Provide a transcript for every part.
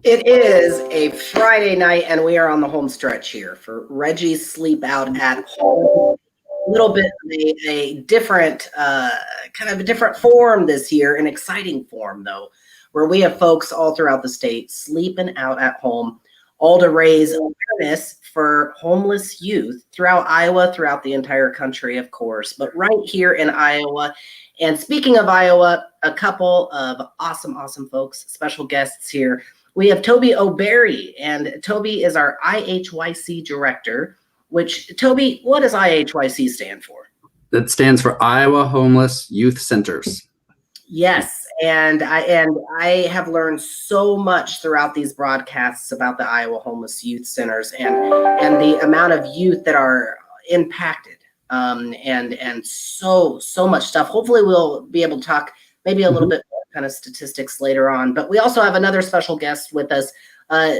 It is a Friday night, and we are on the home stretch here for Reggie's Sleepout at home. A little bit of a different, kind of a different form this year, an exciting form, though, where we have folks all throughout the state sleeping out at home, all to raise awareness for homeless youth throughout Iowa, throughout the entire country, of course, but right here in Iowa. And speaking of Iowa, a couple of awesome folks, special guests here. We have Toby O'Berry, and Toby is our IHYC director, which, Toby, what does IHYC stand for? That stands for Iowa Homeless Youth Centers. Yes, and I have learned so much throughout these broadcasts about the Iowa Homeless Youth Centers and the amount of youth that are impacted, and so much stuff. Hopefully we'll be able to talk maybe a little bit more kind of statistics later on. But we also have another special guest with us,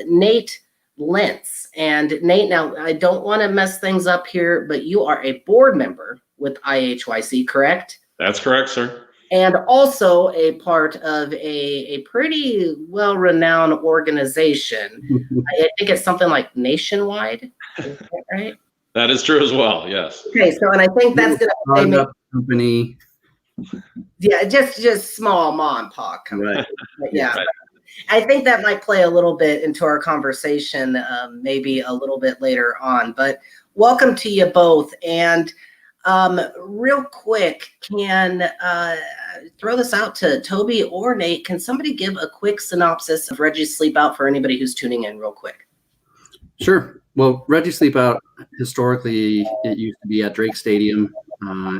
Nate Lentz. And Nate, now I don't want to mess things up here, but you are a board member with IHYC, correct? That's correct, sir. And also a part of a pretty well-renowned organization. I think it's something like nationwide, is that right? That is true as well, yes. Okay, so and I think that's going to company. Yeah, just small mom and pop company. Right. Yeah. Right. I think that might play a little bit into our conversation, maybe a little bit later on. But welcome to you both. And real quick, can throw this out to Toby or Nate. Can somebody give a quick synopsis of Reggie's Sleepout for anybody who's tuning in real quick? Sure. Well, Reggie Sleepout, historically, it used to be at Drake Stadium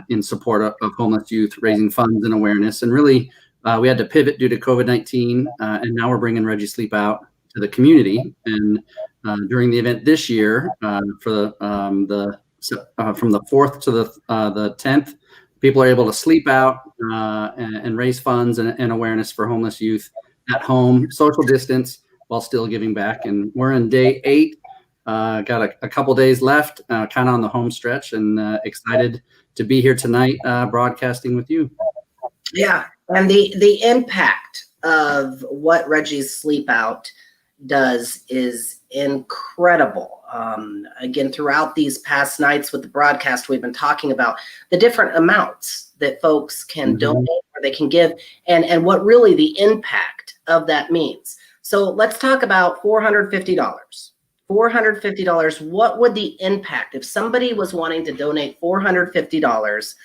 in support of homeless youth, raising funds and awareness. And really, we had to pivot due to COVID-19, and now we're bringing Reggie Sleepout to the community. And during the event this year, for from the 4th to the 10th, people are able to sleep out and raise funds and awareness for homeless youth at home, social distance, while still giving back. And we're in day 8. Got a couple days left, kind of on the home stretch, and excited to be here tonight broadcasting with you. Yeah, and the impact of what Reggie's Sleepout does is incredible. Again, throughout these past nights with the broadcast, we've been talking about the different amounts that folks can donate or they can give, and what really the impact of that means. So let's talk about $450. $450, what would the impact if somebody was wanting to donate $450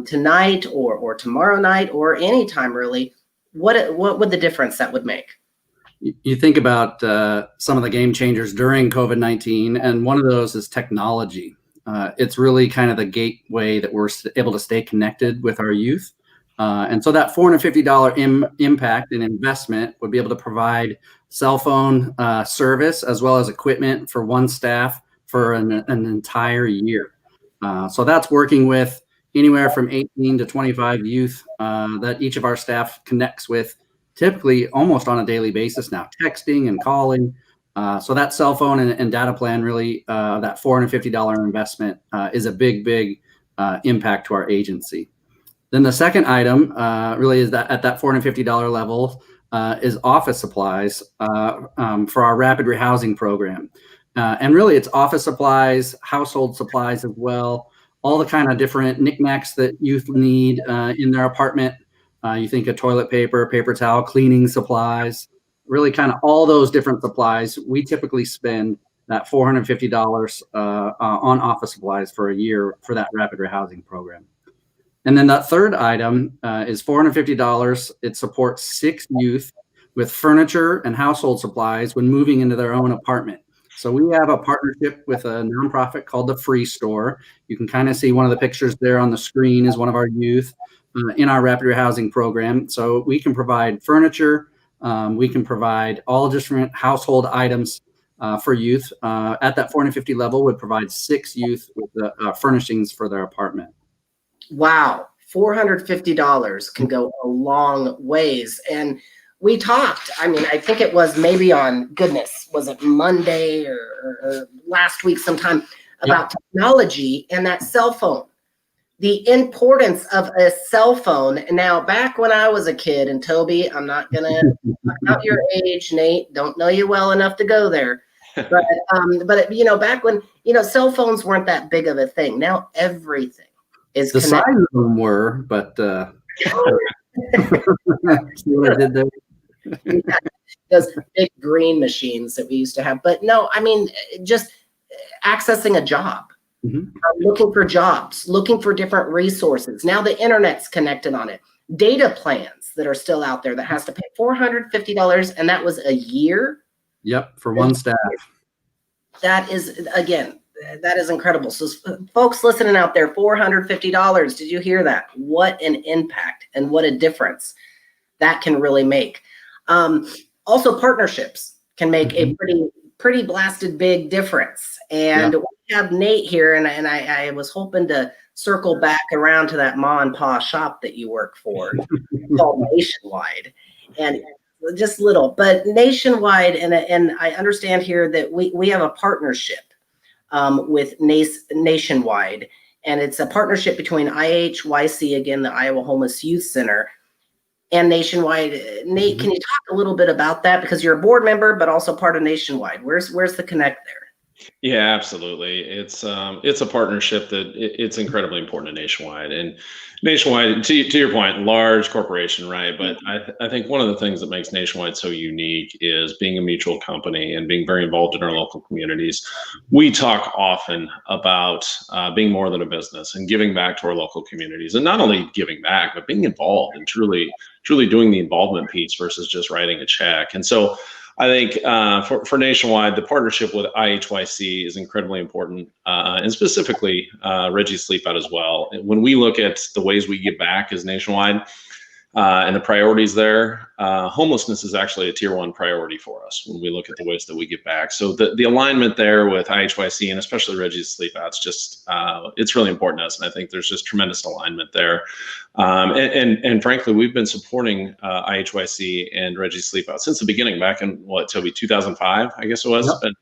tonight or tomorrow night or anytime really? What would the difference that would make? You think about some of the game changers during COVID-19, and one of those is technology. It's really kind of the gateway that we're able to stay connected with our youth. And so that $450 impact and investment would be able to provide cell phone service as well as equipment for one staff for an entire year. So that's working with anywhere from 18 to 25 youth that each of our staff connects with, typically almost on a daily basis now, texting and calling. So that cell phone and data plan, really, that $450 investment is a big impact to our agency. Then the second item really is that at that $450 level is office supplies for our rapid rehousing program. And really it's office supplies, household supplies as well, all the kind of different knickknacks that youth need in their apartment. You think of toilet paper, paper towel, cleaning supplies, really kind of all those different supplies. We typically spend that $450 on office supplies for a year for that rapid rehousing program. And then that third item is $450. It supports 6 youth with furniture and household supplies when moving into their own apartment. So we have a partnership with a nonprofit called the Free Store. You can kind of see one of the pictures there on the screen is one of our youth in our rapid rehousing program. So we can provide furniture. We can provide all different household items for youth. At that $450 level, would provide 6 youth with the furnishings for their apartment. Wow, $450 can go a long ways. And we talked, I mean, I think it was maybe on, was it Monday or last week sometime, about technology and that cell phone. the importance of a cell phone. Now, back when I was a kid, and Toby, I'm not going to talk about your age, Nate, don't know you well enough to go there. But you know, back when, you know, cell phones weren't that big of a thing. Now everything is The connected. size of them were, but see what I did there? Yeah, those big green machines that we used to have. But no, I mean, just accessing a job. Looking for jobs, looking for different resources. Now the internet's connected on it. Data plans that are still out there that has to pay $450, and that was a year. Yep, for one staff. That is, again, that is incredible. So folks listening out there, $450. Did you hear that? What an impact and what a difference that can really make. Also, partnerships can make a pretty blasted big difference. And we have Nate here, and I was hoping to circle back around to that ma and pa shop that you work for called Nationwide. And just little, but Nationwide, and I understand here that we have a partnership with Nationwide, and it's a partnership between IHYC, again, the Iowa Homeless Youth Center, and Nationwide. Nate, can you talk a little bit about that, because you're a board member, but also part of Nationwide? Where's the connect there? Yeah, absolutely. It's a partnership that it's incredibly important to Nationwide. And Nationwide, to your point, large corporation, right? But I think one of the things that makes Nationwide so unique is being a mutual company and being very involved in our local communities. We talk often about being more than a business and giving back to our local communities, and not only giving back, but being involved and truly doing the involvement piece versus just writing a check. And so I think for Nationwide, the partnership with IHYC is incredibly important, and specifically Reggie Sleepout as well. When we look at the ways we give back as Nationwide and the priorities there, homelessness is actually a tier 1 priority for us when we look at the ways that we give back. So the alignment there with IHYC and especially Reggie Sleepout, it's just it's really important to us, and I think there's just tremendous alignment there. And frankly, we've been supporting IHYC and Reggie Sleepout since the beginning, back in Toby, 2005, I guess it was. It's been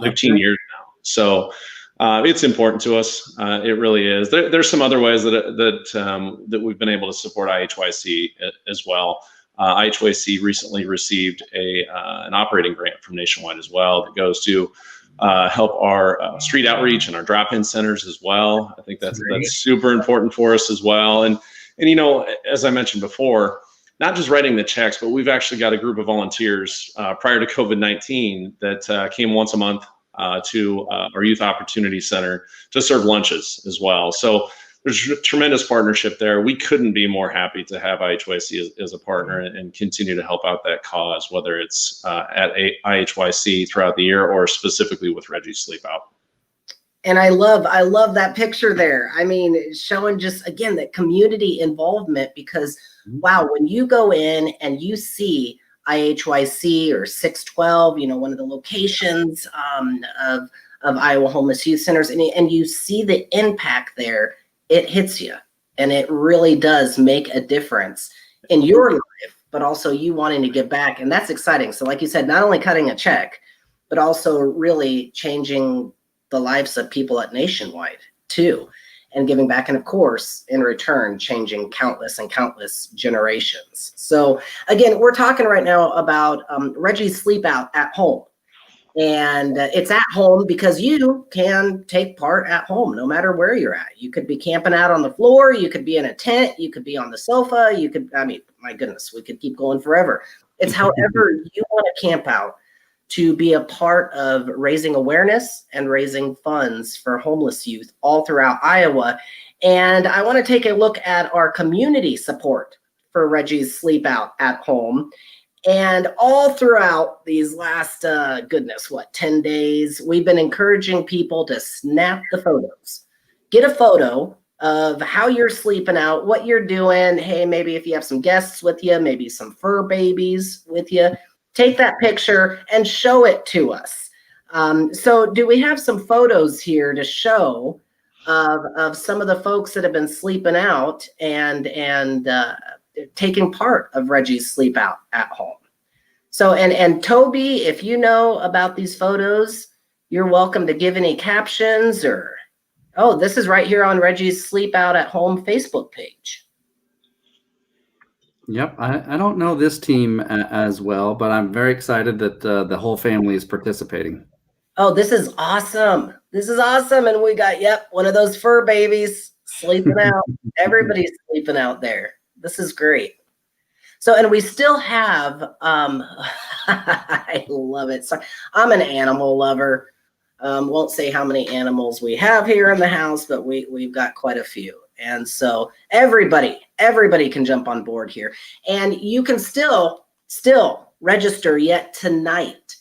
15 years now. So it's important to us. It really is. There's some other ways that we've been able to support IHYC as well. IHYC recently received an operating grant from Nationwide as well that goes to help our street outreach and our drop-in centers as well. I think that's super important for us as well. And you know, as I mentioned before, not just writing the checks, but we've actually got a group of volunteers prior to COVID-19 that came once a month to our Youth Opportunity Center to serve lunches as well. So there's a tremendous partnership there. We couldn't be more happy to have IHYC as a partner and continue to help out that cause, whether it's at IHYC throughout the year or specifically with Reggie Sleepout. And I love that picture there. I mean, showing just, again, that community involvement, because wow, when you go in and you see IHYC or 612, you know, one of the locations of Iowa Homeless Youth Centers, and you see the impact there, it hits you, and it really does make a difference in your life, but also you wanting to give back. And that's exciting. So like you said, not only cutting a check, but also really changing the lives of people at Nationwide too, and giving back. And of course, in return, changing countless and countless generations. So again, we're talking right now about Reggie Sleepout at home. And it's at home because you can take part at home, no matter where you're at. You could be camping out on the floor. You could be in a tent. You could be on the sofa. You could, I mean, my goodness, we could keep going forever. It's however you want to camp out to be a part of raising awareness and raising funds for homeless youth all throughout Iowa. And I want to take a look at our community support for Reggie's Sleepout at home. And all throughout these last, 10 days, we've been encouraging people to snap the photos. Get a photo of how you're sleeping out, what you're doing. Hey, maybe if you have some guests with you, maybe some fur babies with you, take that picture and show it to us. So do we have some photos here to show of some of the folks that have been sleeping out and taking part of Reggie's Sleepout at home? So, and Toby, if you know about these photos, you're welcome to give any captions or Oh, this is right here on Reggie's Sleepout at Home Facebook page. Yep, I don't know this team as well, but I'm very excited that the whole family is participating. Oh, this is awesome. This is awesome. And we got, yep, one of those fur babies sleeping out. Everybody's sleeping out there. This is great. So, and we still have, I love it. So I'm an animal lover. Won't say how many animals we have here in the house, but we've got quite a few. And so everybody can jump on board here. And you can still register yet tonight.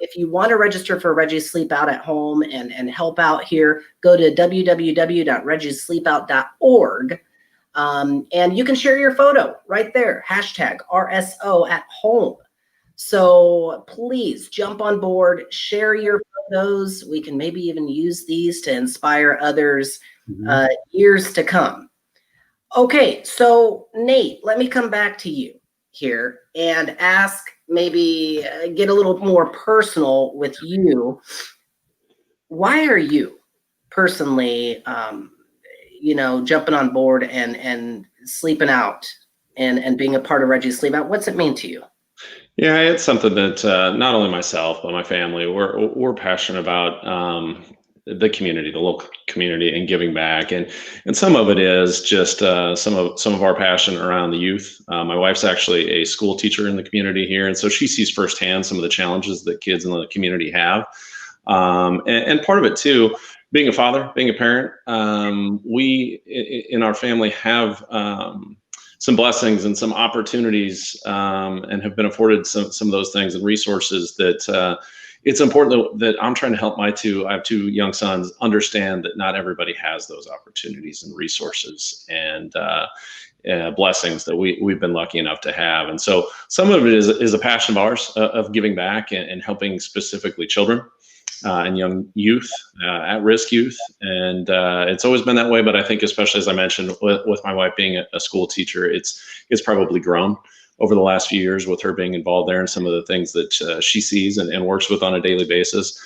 If you want to register for Reggie's Sleepout at Home and help out here, go to www.reggiesleepout.org. And you can share your photo right there, hashtag RSO at home. So please jump on board, share your photos. We can maybe even use these to inspire others years to come. Okay, so Nate, let me come back to you here and ask, maybe get a little more personal with you. Why are you personally, jumping on board and sleeping out and being a part of Reggie's Sleep Out? What's it mean to you? Yeah, it's something that not only myself but my family we're passionate about. The community, the local community, and giving back, and some of it is just some of our passion around the youth. My wife's actually a school teacher in the community here, and so she sees firsthand some of the challenges that kids in the community have. And part of it too, being a father, being a parent, we in our family have some blessings and some opportunities, and have been afforded some of those things and resources that it's important that I'm trying to help I have two young sons, understand that not everybody has those opportunities and resources and blessings that we've been lucky enough to have. And so some of it is a passion of ours of giving back and helping specifically children and young youth, at-risk youth. And it's always been that way, but I think especially, as I mentioned, with my wife being a school teacher, it's probably grown over the last few years with her being involved there and some of the things that she sees and works with on a daily basis.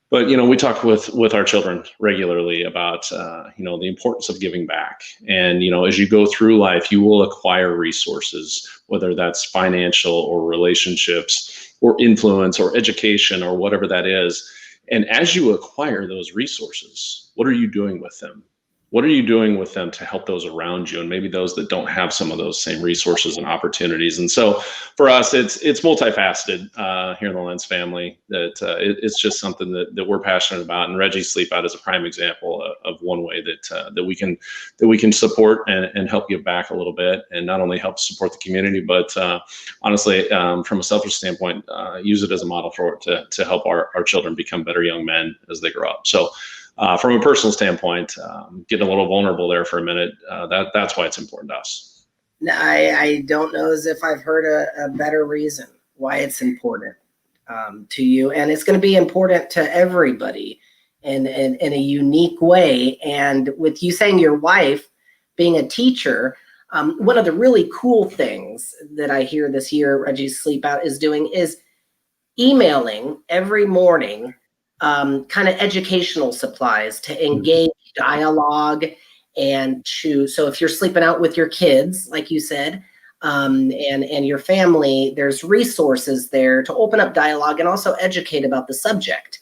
But, we talk with our children regularly about, the importance of giving back. And, as you go through life, you will acquire resources, whether that's financial or relationships or influence or education or whatever that is. And as you acquire those resources, what are you doing with them? What are you doing with them to help those around you and maybe those that don't have some of those same resources and opportunities? And so for us, it's multifaceted here in the Lentz family. That it's just something that we're passionate about. And Reggie's Sleepout is a prime example of one way that we can support and help give back a little bit, and not only help support the community, but honestly, from a selfish standpoint, use it as a model to help our children become better young men as they grow up. So. From a personal standpoint, getting a little vulnerable there for a minute, that's why it's important to us. I don't know as if I've heard a better reason why it's important to you. And it's going to be important to everybody in a unique way. And with you saying your wife being a teacher, one of the really cool things that I hear this year Reggie's Sleep Out is doing is emailing every morning kind of educational supplies to engage dialogue and so if you're sleeping out with your kids, like you said, and your family, there's resources there to open up dialogue and also educate about the subject.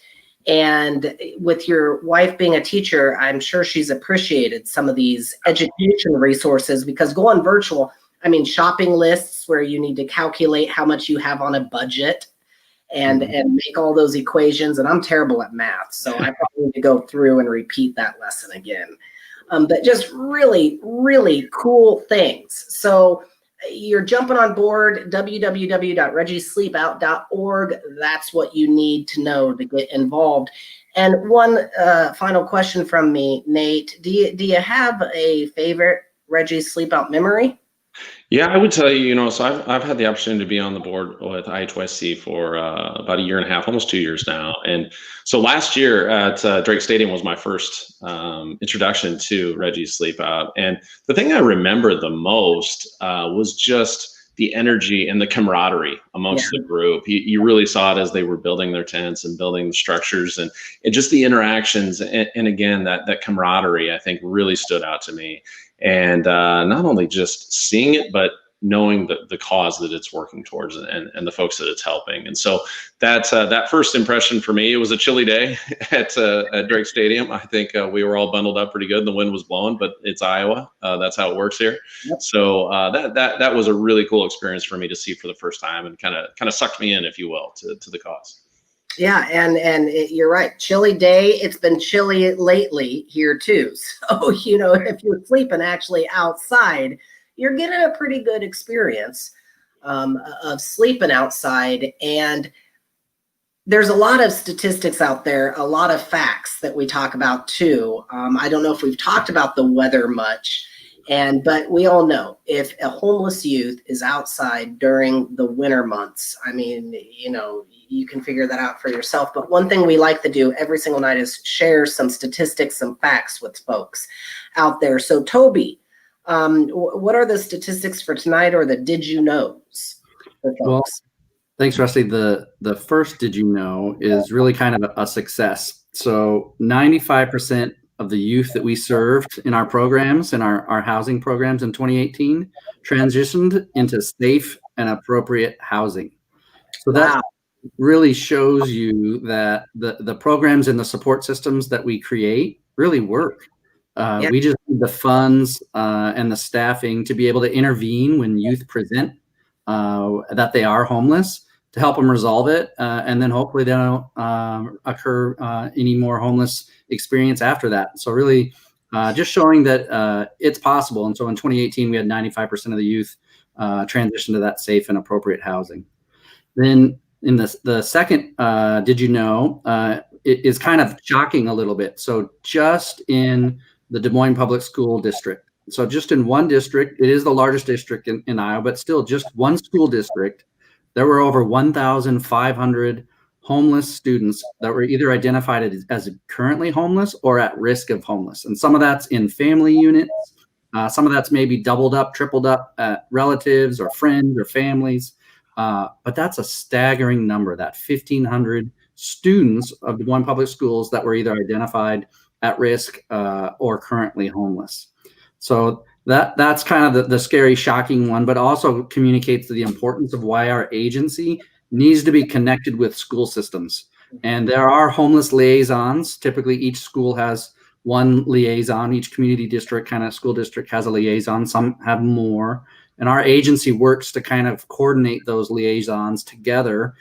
And with your wife being a teacher, I'm sure she's appreciated some of these education resources, because going virtual, shopping lists where you need to calculate how much you have on a budget and make all those equations. And I'm terrible at math, so I probably need to go through and repeat that lesson again. But just really, really cool things. So you're jumping on board, www.reggiesleepout.org. That's what you need to know to get involved. And one final question from me, Nate, do you have a favorite Reggie's Sleep Out memory? Yeah, I would tell you, so I've had the opportunity to be on the board with IHYC for about a year and a half, almost 2 years now. And so last year at Drake Stadium was my first introduction to Reggie's Sleep Out. And the thing I remember the most was just the energy and the camaraderie amongst the group. You really saw it as they were building their tents and building the structures, and just the interactions. And again, that camaraderie, I think, really stood out to me. And not only just seeing it, but knowing the cause that it's working towards, and the folks that it's helping. And so that first impression for me, it was a chilly day at Drake Stadium. I think we were all bundled up pretty good. The wind was blowing, but it's Iowa. That's how it works here. Yep. So that was a really cool experience for me to see for the first time, and kind of sucked me in, if you will, to the cause. Yeah, and you're right. Chilly day. It's been chilly lately here too. So, if you're sleeping actually outside, you're getting a pretty good experience of sleeping outside. And there's a lot of statistics out there, a lot of facts that we talk about too. I don't know if we've talked about the weather much, but we all know if a homeless youth is outside during the winter months, I mean, you can figure that out for yourself. But one thing we like to do every single night is share some statistics, some facts with folks out there. So Toby, what are the statistics for tonight, or the did you knows for folks? Well, thanks, Rusty. The first did you know is really kind of a success. So 95% of the youth that we served in our programs, in our housing programs in 2018, transitioned into safe and appropriate housing. So that really shows you that the programs and the support systems that we create really work. We just need the funds and the staffing to be able to intervene when youth present that they are homeless, to help them resolve it, and then hopefully they don't occur any more homeless experience after that. So really just showing that it's possible. And so in 2018, we had 95% of the youth transition to that safe and appropriate housing. Then in the second did you know, it is kind of shocking a little bit. So just in the Des Moines Public School District, so just in one district, it is the largest district in Iowa, but still just one school district, there were over 1,500 homeless students that were either identified as currently homeless or at risk of homeless. And some of that's in family units. Some of that's maybe doubled up, tripled up at relatives or friends or families. But that's a staggering number, that 1,500 students of Des Moines Public Schools that were either identified at risk or currently homeless. So that's kind of the scary, shocking one, but also communicates the importance of why our agency needs to be connected with school systems. And there are homeless liaisons. Typically, each school has one liaison. Each community district, kind of school district, has a liaison. Some have more. And our agency works to kind of coordinate those liaisons together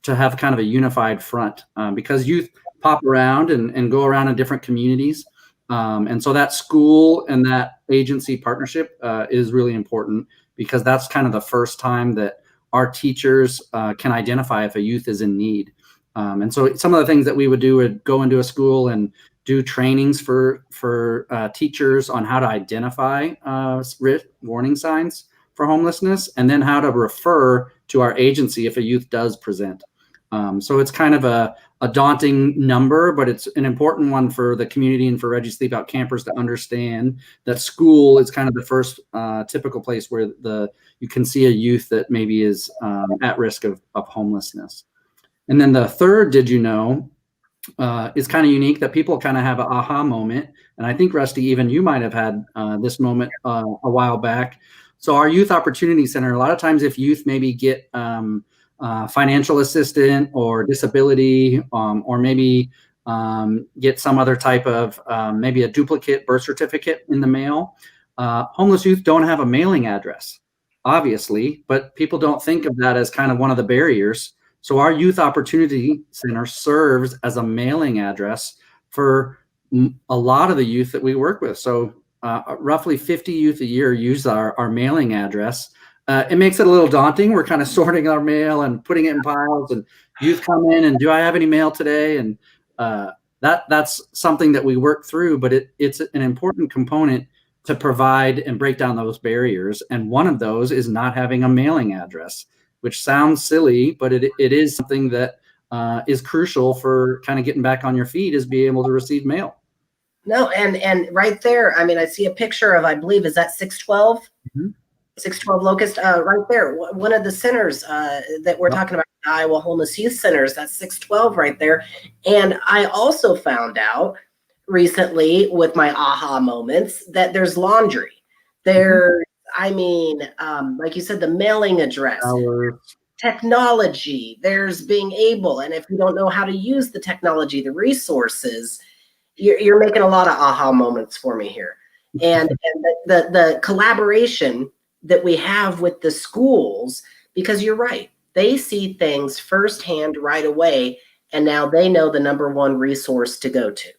to have kind of a unified front, because youth pop around and go around in different communities. And so that school and that agency partnership is really important, because that's kind of the first time that our teachers can identify if a youth is in need. And so some of the things that we would do would go into a school and do trainings for teachers on how to identify warning signs for homelessness, and then how to refer to our agency if a youth does present. So it's kind of a daunting number, but it's an important one for the community and for Reggie Sleepout campers to understand that school is kind of the first typical place where you can see a youth that maybe is at risk of homelessness. And then the third did you know is kind of unique, that people kind of have an aha moment. And I think, Rusty, even you might have had this moment a while back. So our Youth Opportunity Center, a lot of times if youth maybe get financial assistance or disability, or maybe get some other type of maybe a duplicate birth certificate in the mail, homeless youth don't have a mailing address, obviously, but people don't think of that as kind of one of the barriers. So our Youth Opportunity Center serves as a mailing address for a lot of the youth that we work with. So roughly 50 youth a year use our mailing address. It makes it a little daunting. We're kind of sorting our mail and putting it in piles, and youth come in and do I have any mail today? And that's something that we work through, but it's an important component to provide and break down those barriers. And one of those is not having a mailing address, which sounds silly, but it is something that is crucial for kind of getting back on your feet, is be able to receive mail. No, and right there, I mean, I see a picture of, I believe, is that 612? Mm-hmm. 612 Locust, right there. One of the centers that we're talking about, the Iowa Homeless Youth Centers, that's 612 right there. And I also found out recently with my aha moments that there's laundry. There, I mean, like you said, the mailing address, technology, there's being able, and if you don't know how to use the technology, the resources, you're making a lot of aha moments for me here. And the collaboration that we have with the schools, because you're right, they see things firsthand right away, and now they know the number one resource to go to.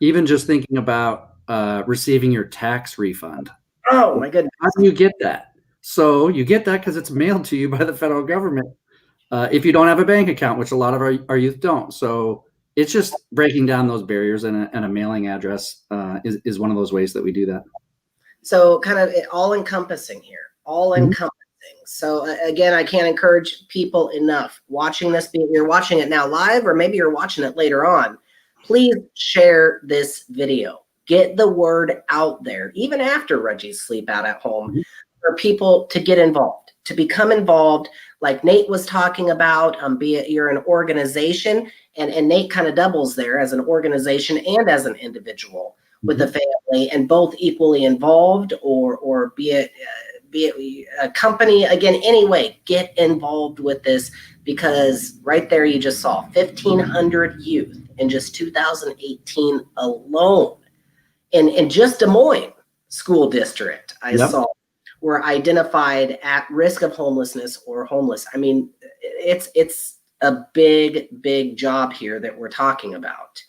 Even just thinking about receiving your tax refund. Oh my goodness. How do you get that? So you get that because it's mailed to you by the federal government. If you don't have a bank account, which a lot of our youth don't. So it's just breaking down those barriers, and a mailing address is one of those ways that we do that. So kind of all encompassing here, all encompassing. So again, I can't encourage people enough watching this. Be you're watching it now live, or maybe you're watching it later on. Please share this video. Get the word out there, even after Reggie's Sleepout at home, for people to get involved, to become involved, like Nate was talking about, be it you're an organization, and Nate kind of doubles there as an organization and as an individual with a family, and both equally involved, or be it a company. Again, anyway, get involved with this, because right there you just saw 1,500 youth in just 2018 alone. In just Des Moines school district, I saw, were identified at risk of homelessness or homeless. I mean, it's a big job here that we're talking about.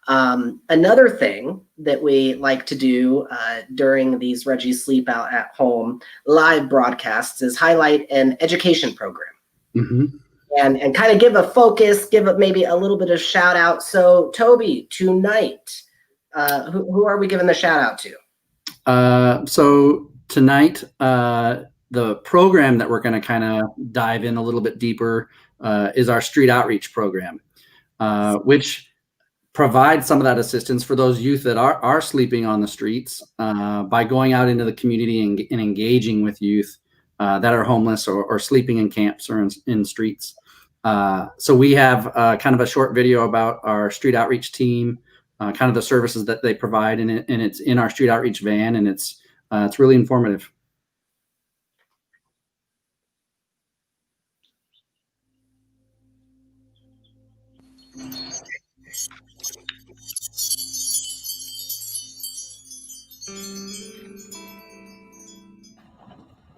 Another thing that we like to do during these Reggie Sleepout at Home live broadcasts is highlight an education program. And kind of give a focus, give it maybe a little bit of shout out. So Toby, tonight, who are we giving the shout out to? So tonight, the program that we're going to kind of dive in a little bit deeper is our street outreach program, which provides some of that assistance for those youth that are sleeping on the streets by going out into the community and engaging with youth that are homeless or sleeping in camps or in streets. So we have kind of a short video about our street outreach team, kind of the services that they provide, and it's in our street outreach van, and it's really informative.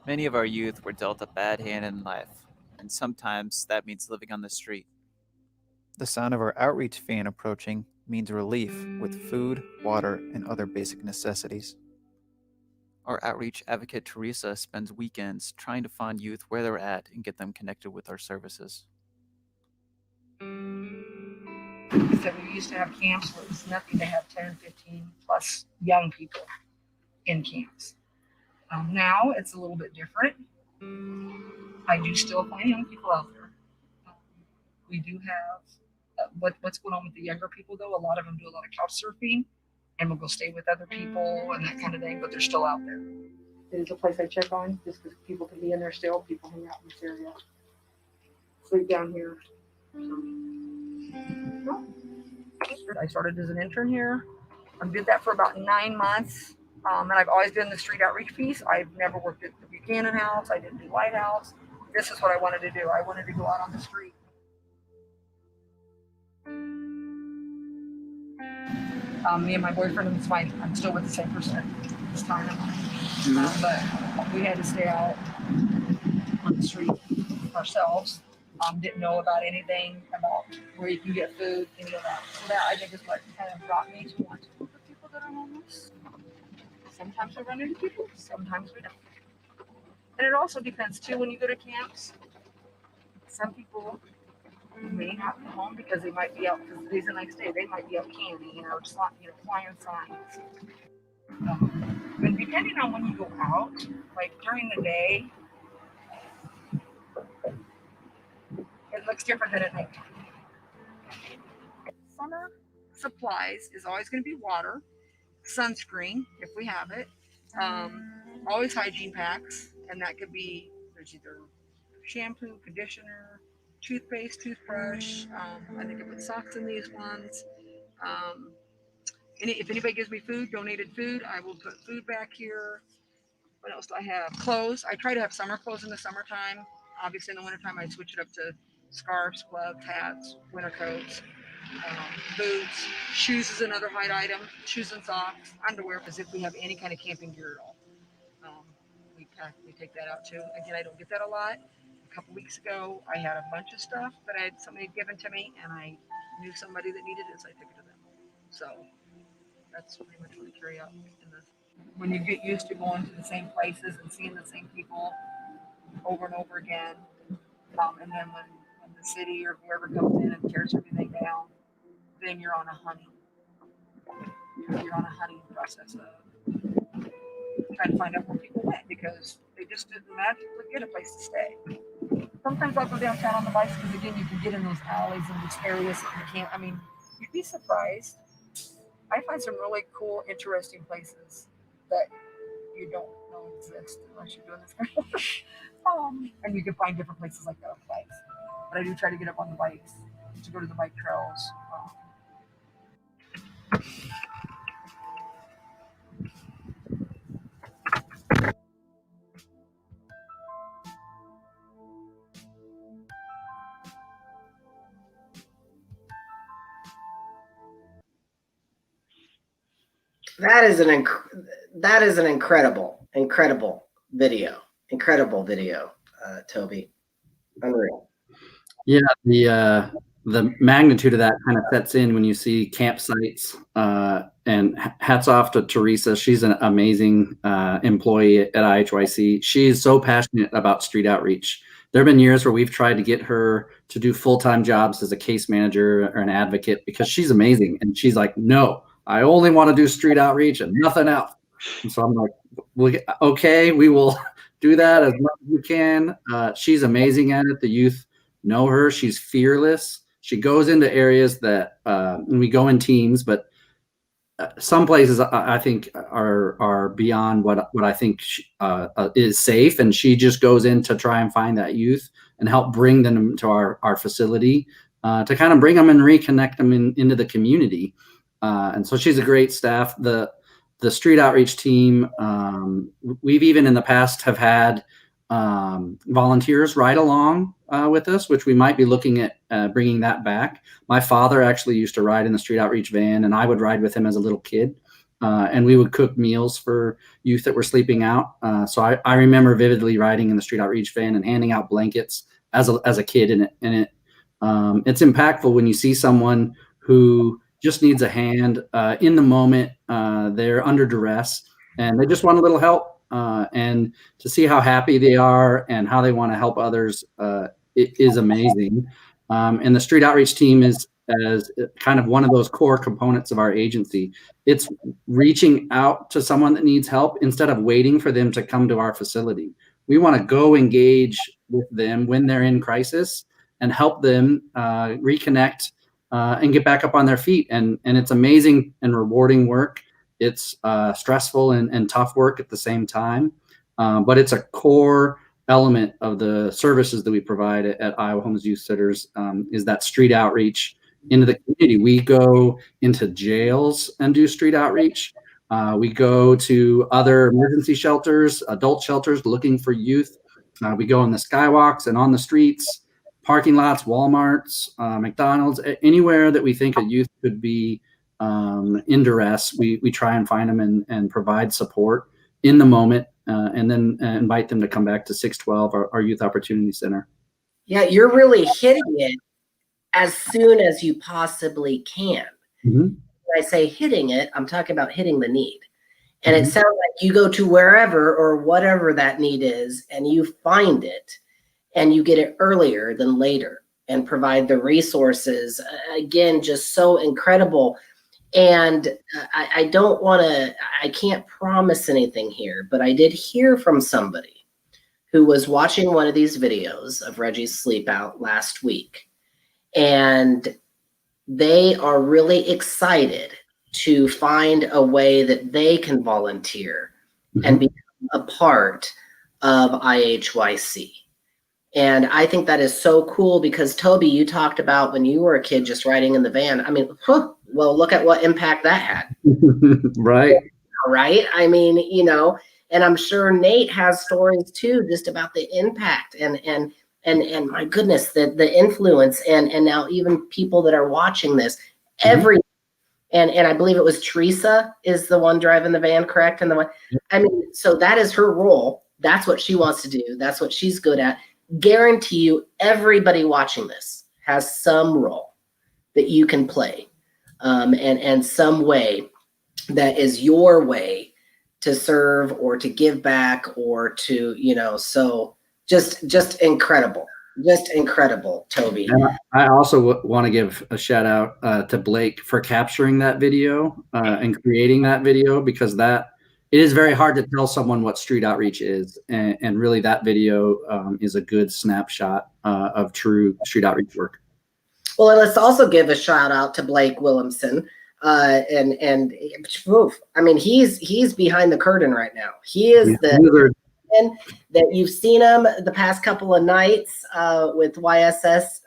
Many of our youth were dealt a bad hand in life, and sometimes that means living on the street. The sound of our outreach van approaching means relief with food, water, and other basic necessities. Our outreach advocate Teresa spends weekends trying to find youth where they're at and get them connected with our services. So we used to have camps where it was nothing to have 10, 15 plus young people in camps. Now it's a little bit different. I do still find young people out there. We do have what's going on with the younger people, though. A lot of them do a lot of couch surfing and will go stay with other people and that kind of thing, but they're still out there. It is a place I check on just because people can be in there still. People hang out in this area, sleep down here. I started as an intern here. I did that for about 9 months. And I've always done the street outreach piece. I've never worked at the Buchanan House. I didn't do Lighthouse. This is what I wanted to do. I wanted to go out on the street. Me and my boyfriend, I'm still with the same person this time. But we had to stay out on the street ourselves. Didn't know about anything about where you can get food, any of that. So that I think is what kind of brought me to want to work with people that are homeless. Sometimes we run into people, sometimes we don't. And it also depends too when you go to camps. Some people may not be home because they might be out, because today's a nice day, they might be out candy, just flying signs. And depending on when you go out, like during the day, it looks different than at night. Summer supplies is always going to be water, sunscreen if we have it, always hygiene packs, and that could be, there's either shampoo, conditioner, toothpaste, toothbrush. I think I put socks in these ones. If anybody gives me food, donated food, I will put food back here. What else do I have? Clothes. I try to have summer clothes in the summertime. Obviously, in the wintertime, I switch it up to scarves, gloves, hats, winter coats, boots. Shoes is another hide item. Shoes and socks, underwear, as if we have any kind of camping gear at all. We take that out too. Again, I don't get that a lot. A couple weeks ago, I had a bunch of stuff that I had somebody given to me, and I knew somebody that needed it, so I took it to them. So that's pretty much what I carry out in this. When you get used to going to the same places and seeing the same people over and over again, and then when the city or whoever comes in and tears everything down, then you're on a hunting. You're on a hunting process of trying to find out where people went, because they just didn't magically get a place to stay. Sometimes I'll go downtown on the bikes, because again, you can get in those alleys and those areas that you can't. I mean, you'd be surprised. I find some really cool, interesting places that you don't know exist unless you're doing this. And you can find different places like that on the bikes. But I do try to get up on the bikes to go to the bike trails. That is an incredible video. Incredible video, Toby. Unreal. Yeah, the magnitude of that kind of sets in when you see campsites. And hats off to Teresa. She's an amazing employee at IHYC. She's so passionate about street outreach. There have been years where we've tried to get her to do full-time jobs as a case manager or an advocate, because she's amazing. And she's like, no, I only want to do street outreach and nothing else. And so I'm like, okay, we will do that as much as we can. She's amazing at it. The youth know her. She's fearless. She goes into areas that, and we go in teams, but some places I think are beyond what I think is safe. And she just goes in to try and find that youth and help bring them to our facility to kind of bring them and reconnect them into the community. And so she's a great staff. The street outreach team, we've even in the past have had volunteers ride along with us, which we might be looking at bringing that back. My father actually used to ride in the street outreach van, and I would ride with him as a little kid. And we would cook meals for youth that were sleeping out. So I remember vividly riding in the street outreach van and handing out blankets as a kid. And it's impactful when you see someone who just needs a hand in the moment. They're under duress and they just want a little help. And to see how happy they are and how they want to help others it is amazing. And the street outreach team is as kind of one of those core components of our agency. It's reaching out to someone that needs help instead of waiting for them to come to our facility. We want to go engage with them when they're in crisis and help them reconnect and get back up on their feet. And it's amazing and rewarding work. It's stressful and tough work at the same time, but it's a core element of the services that we provide at Iowa Homeless Youth Sitters is that street outreach into the community. We go into jails and do street outreach. We go to other emergency shelters, adult shelters looking for youth. We go in the skywalks and on the streets, parking lots, Walmarts, McDonald's, anywhere that we think a youth could be in duress. We try and find them and provide support in the moment, and then invite them to come back to 612, our Youth Opportunity Center. Yeah, you're really hitting it as soon as you possibly can. Mm-hmm. When I say hitting it, I'm talking about hitting the need. And it sounds like you go to wherever or whatever that need is, and you find it, and you get it earlier than later and provide the resources. Again, just so incredible. And I don't want to, I can't promise anything here, but I did hear from somebody who was watching one of these videos of Reggie's Sleepout last week. And they are really excited to find a way that they can volunteer and become a part of IHYC. And I think that is so cool because Toby, you talked about when you were a kid just riding in the van. I mean, well, look at what impact that had. Right. Right. I mean, you know, and I'm sure Nate has stories too, just about the impact and my goodness, the influence and now even people that are watching this, every and I believe it was Teresa is the one driving the van, correct? And the one, I mean, so that is her role. That's what she wants to do. That's what she's good at. Guarantee you, everybody watching this has some role that you can play, and some way that is your way to serve or to give back or to, you know, so just incredible. Just incredible, Toby. And I also want to give a shout out to Blake for capturing that video and creating that video, because that it is very hard to tell someone what street outreach is. And really that video is a good snapshot of true street outreach work. Well, and let's also give a shout out to Blake Williamson. And oof, I mean, he's behind the curtain right now. He is that you've seen him the past couple of nights with YSS,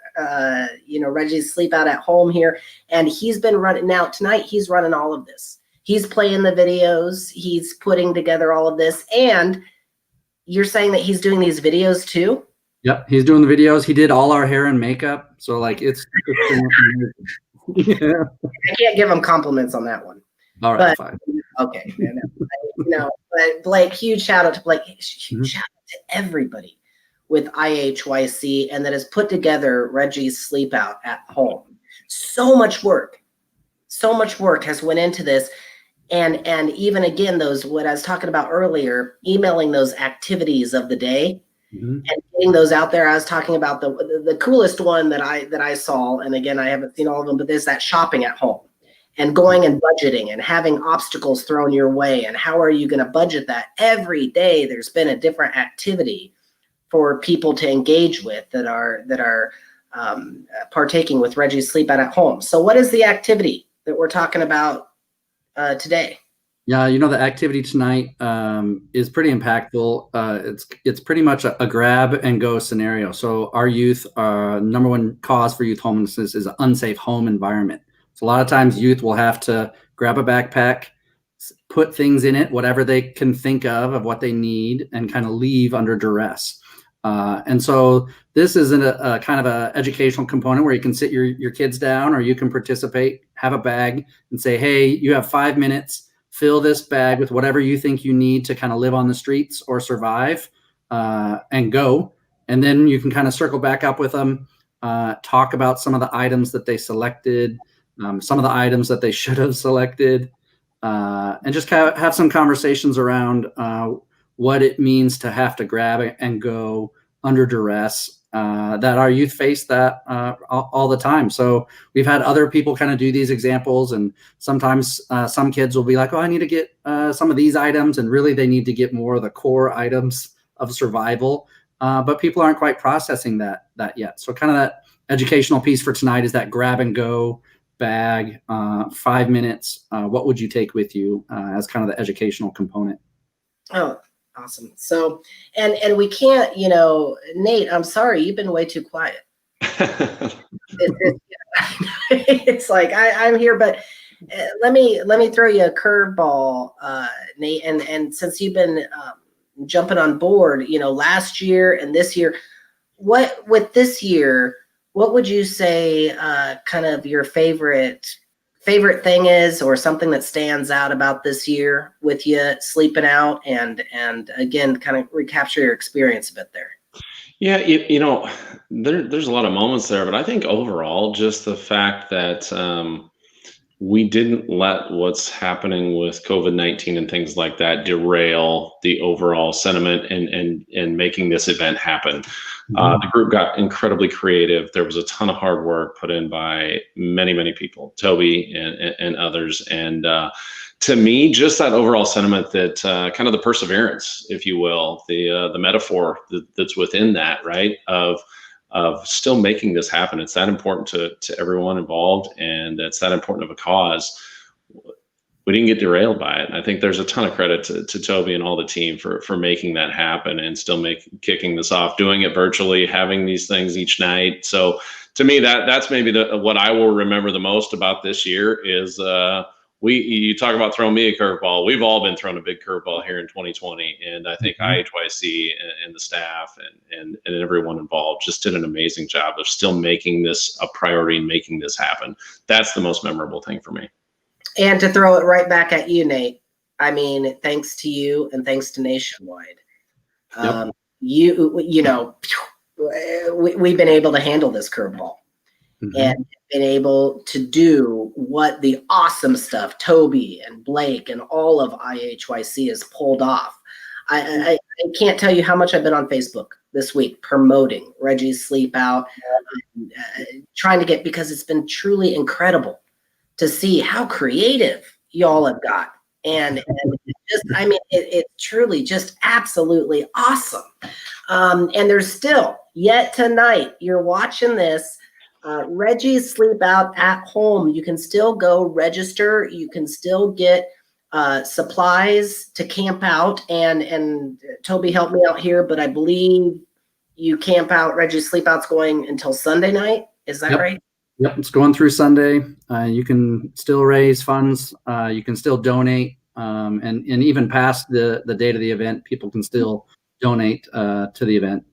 you know, Reggie's Sleepout at home here. And he's been running now tonight. He's running all of this. He's playing the videos. He's putting together all of this. And you're saying that he's doing these videos too? Yep. He's doing the videos. He did all our hair and makeup. So like it's yeah. I can't give him compliments on that one. All right, fine. Okay. No, but Blake, huge shout out to Blake. Huge shout out to everybody with IHYC and that has put together Reggie's Sleepout at home. So much work has went into this. And even again, those, what I was talking about earlier, emailing those activities of the day and getting those out there. I was talking about the coolest one that I saw. And again, I haven't seen all of them, but there's that shopping at home. And going and budgeting and having obstacles thrown your way. And how are you going to budget that? Every day there's been a different activity for people to engage with that are partaking with Reggie's Sleepout at home. So what is the activity that we're talking about today? Yeah, you know, the activity tonight is pretty impactful. It's pretty much a grab and go scenario. So our youth, number one cause for youth homelessness is an unsafe home environment. So a lot of times youth will have to grab a backpack, put things in it, whatever they can think of what they need, and kind of leave under duress. And so this is a kind of a educational component where you can sit your kids down, or you can participate, have a bag and say, hey, you have 5 minutes, fill this bag with whatever you think you need to kind of live on the streets or survive, and go. And then you can kind of circle back up with them, talk about some of the items that they selected, some of the items that they should have selected, and just have some conversations around what it means to have to grab and go under duress, that our youth face that all the time. So we've had other people kind of do these examples, and sometimes some kids will be like, oh, I need to get some of these items, and really they need to get more of the core items of survival, but people aren't quite processing that yet. So kind of that educational piece for tonight is that grab and go bag, 5 minutes. What would you take with you as kind of the educational component? Oh, awesome. So, and we can't, you know, Nate, I'm sorry, you've been way too quiet. It's like, I'm here, but let me throw you a curveball, Nate. And since you've been jumping on board, you know, last year and this year, what would you say kind of your favorite thing is, or something that stands out about this year with you sleeping out, and again, kind of recapture your experience a bit there? Yeah, you know, there's a lot of moments there, but I think overall, just the fact that we didn't let what's happening with COVID-19 and things like that derail the overall sentiment and making this event happen. The group got incredibly creative. There was a ton of hard work put in by many people, Toby and others. And to me, just that overall sentiment that kind of the perseverance, if you will, the metaphor that's within that, right, of still making this happen. It's that important to everyone involved, and it's that important of a cause. we didn't get derailed by it. And I think there's a ton of credit to Toby and all the team for making that happen and still kicking this off, doing it virtually, having these things each night. So to me, that's maybe what I will remember the most about this year is you talk about throwing me a curveball. We've all been thrown a big curveball here in 2020. And I think IHYC and the staff and everyone involved just did an amazing job of still making this a priority and making this happen. That's the most memorable thing for me. And to throw it right back at you, Nate, I mean, thanks to you and thanks to Nationwide. Yep. You know, we've been able to handle this curveball and been able to do what the awesome stuff Toby and Blake and all of IHYC has pulled off. I can't tell you how much I've been on Facebook this week promoting Reggie's Sleepout, trying to get, because it's been truly incredible to see how creative y'all have got. And just, I mean, it's truly just absolutely awesome. And there's still, yet tonight, you're watching this, Reggie's Sleepout at home. You can still go register. You can still get supplies to camp out. And Toby helped me out here, but I believe you camp out, Reggie's Sleepout's going until Sunday night. Is that right? Yep, it's going through Sunday. You can still raise funds. You can still donate, and even past the date of the event, people can still donate to the event.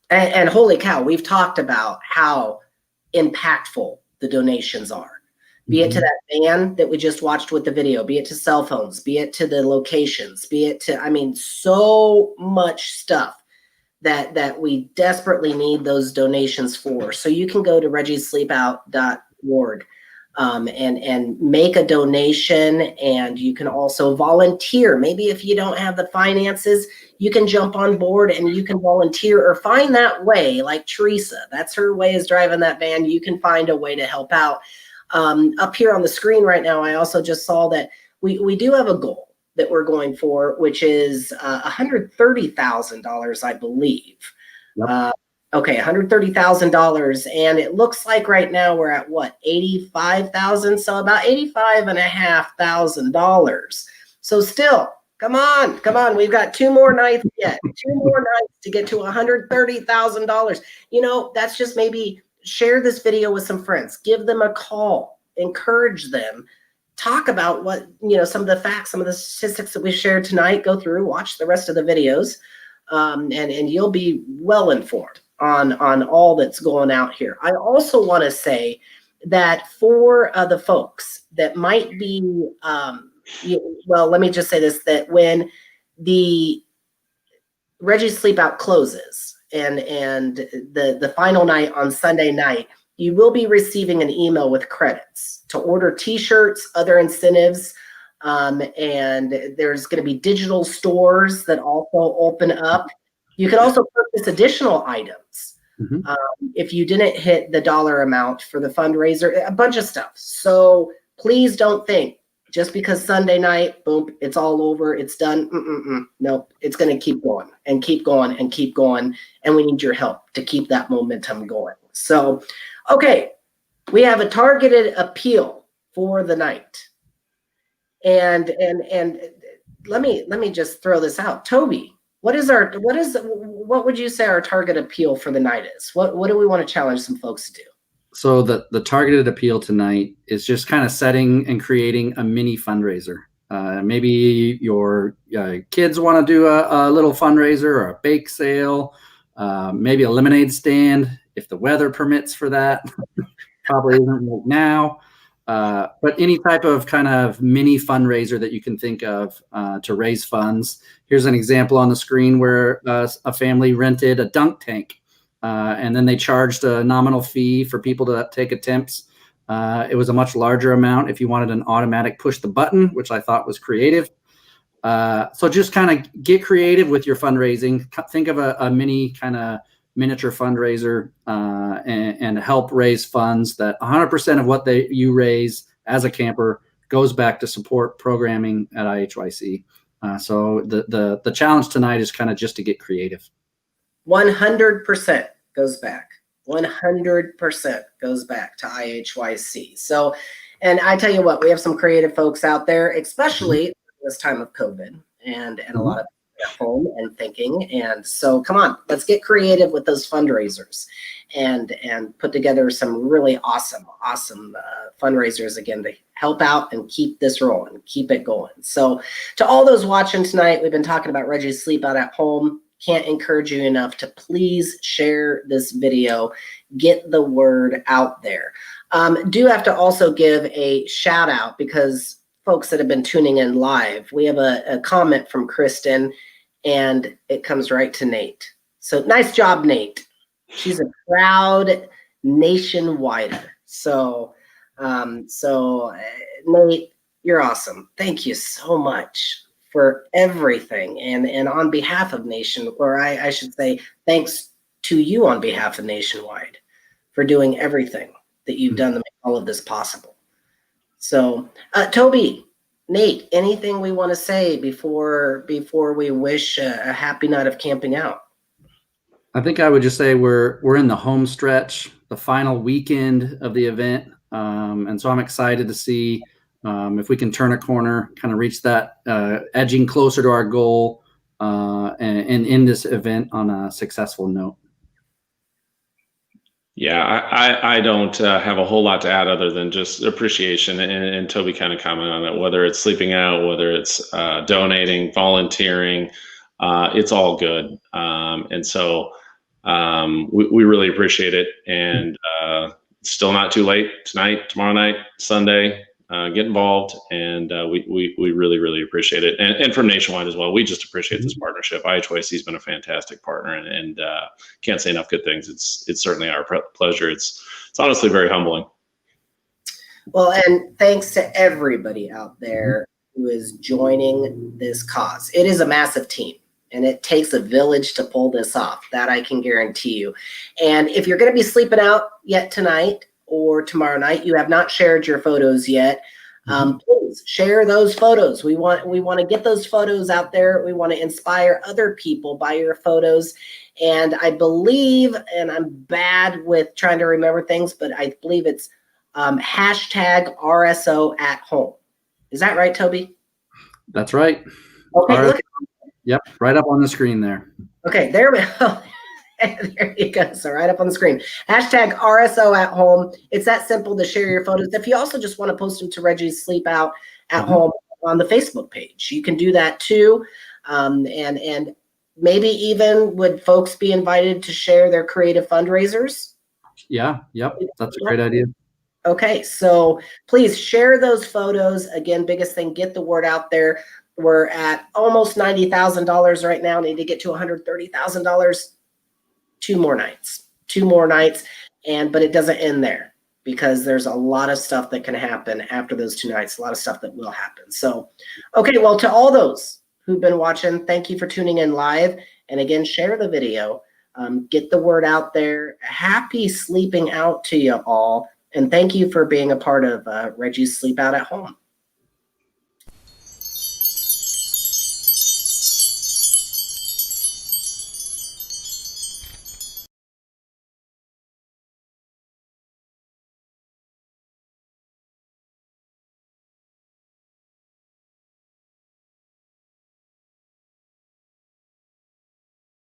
And holy cow, we've talked about how impactful the donations are. Be it to that van that we just watched with the video, be it to cell phones, be it to the locations, be it to, I mean, so much stuff that we desperately need those donations for. So you can go to reggiesleepout.org and make a donation, and you can also volunteer. Maybe if you don't have the finances, you can jump on board and you can volunteer or find that way, like Teresa. That's her way, is driving that van. You can find a way to help out. Up here on the screen right now, I also just saw that we do have a goal that we're going for, which is $130,000, I believe. Yep. Okay, $130,000, and it looks like right now we're at what, 85,000, so about $85,500. So still, come on, we've got 2 more nights yet, 2 more nights to get to $130,000. You know, that's just, maybe share this video with some friends, give them a call, encourage them. Talk about what, you know, some of the facts, some of the statistics that we shared tonight. Go through, watch the rest of the videos, and you'll be well informed on all that's going out here. I also want to say that for the folks that might be, well, let me just say this, that when the Reggie's Sleepout closes and the final night on Sunday night, you will be receiving an email with credits to order t-shirts, other incentives, and there's going to be digital stores that also open up. You can also purchase additional items if you didn't hit the dollar amount for the fundraiser, a bunch of stuff. So please don't think just because Sunday night, boom, it's all over, it's done. Nope, it's going to keep going and keep going and keep going, and we need your help to keep that momentum going. So, okay, we have a targeted appeal for the night, and let me just throw this out, Toby. What would you say our target appeal for the night is? What do we want to challenge some folks to do? So the targeted appeal tonight is just kind of setting and creating a mini fundraiser. Maybe your kids want to do a little fundraiser or a bake sale, maybe a lemonade stand if the weather permits for that. Probably isn't right now, but any type of kind of mini fundraiser that you can think of to raise funds. Here's an example on the screen where a family rented a dunk tank, and then they charged a nominal fee for people to take attempts. It was a much larger amount if you wanted an automatic push the button, which I thought was creative. So just kind of get creative with your fundraising. Think of a mini kind of miniature fundraiser and help raise funds that 100% of what you raise as a camper goes back to support programming at IHYC. So the challenge tonight is kind of just to get creative. 100% goes back. 100% goes back to IHYC. So, And I tell you what, we have some creative folks out there, especially this time of COVID, and a lot of people at home and thinking. And so, come on, let's get creative with those fundraisers, and put together some really awesome fundraisers again to help out and keep this rolling, keep it going. So, to all those watching tonight, we've been talking about Reggie's Sleepout at Home. Can't encourage you enough to please share this video, get the word out there. Do have to also give a shout out, because folks that have been tuning in live, we have a comment from Kristen, and it comes right to Nate. So nice job, Nate. She's a proud nationwider. So Nate, you're awesome. Thank you so much for everything. And on behalf of Nation, or I should say, thanks to you on behalf of Nationwide for doing everything that you've done to make all of this possible. So, Toby, Nate, anything we want to say before we wish a happy night of camping out? I think I would just say we're in the home stretch, the final weekend of the event, and so I'm excited to see if we can turn a corner, kind of reach that, edging closer to our goal, and end this event on a successful note. Yeah, I don't have a whole lot to add other than just appreciation, and Toby kind of commented on it, whether it's sleeping out, whether it's donating, volunteering, it's all good. And so we really appreciate it. And still not too late tonight, tomorrow night, Sunday. Get involved, and we really, really appreciate it. And from Nationwide as well, we just appreciate this partnership. IHYC has been a fantastic partner, and can't say enough good things. It's certainly our pleasure. It's honestly very humbling. Well, and thanks to everybody out there who is joining this cause. It is a massive team, and it takes a village to pull this off. That I can guarantee you. And if you're going to be sleeping out yet tonight or tomorrow night, you have not shared your photos yet, please share those photos. We want to get those photos out there. We want to inspire other people by your photos. And I believe, and I'm bad with trying to remember things, but I believe it's hashtag RSO at home. Is that right, Toby? That's right. Okay. Look. Yep, right up on the screen there. Okay, there we go. There you go. So right up on the screen. Hashtag RSO at home. It's that simple to share your photos. If you also just want to post them to Reggie's Sleepout at home on the Facebook page, you can do that too. And maybe even would folks be invited to share their creative fundraisers? Yeah, yep. That's a great idea. Okay, so please share those photos. Again, biggest thing, get the word out there. We're at almost $90,000 right now. Need to get to $130,000. Two more nights, but it doesn't end there, because there's a lot of stuff that can happen after those 2 nights, a lot of stuff that will happen. So, okay, well, to all those who've been watching, thank you for tuning in live. And again, share the video, get the word out there. Happy sleeping out to you all. And thank you for being a part of Reggie's Sleepout at Home.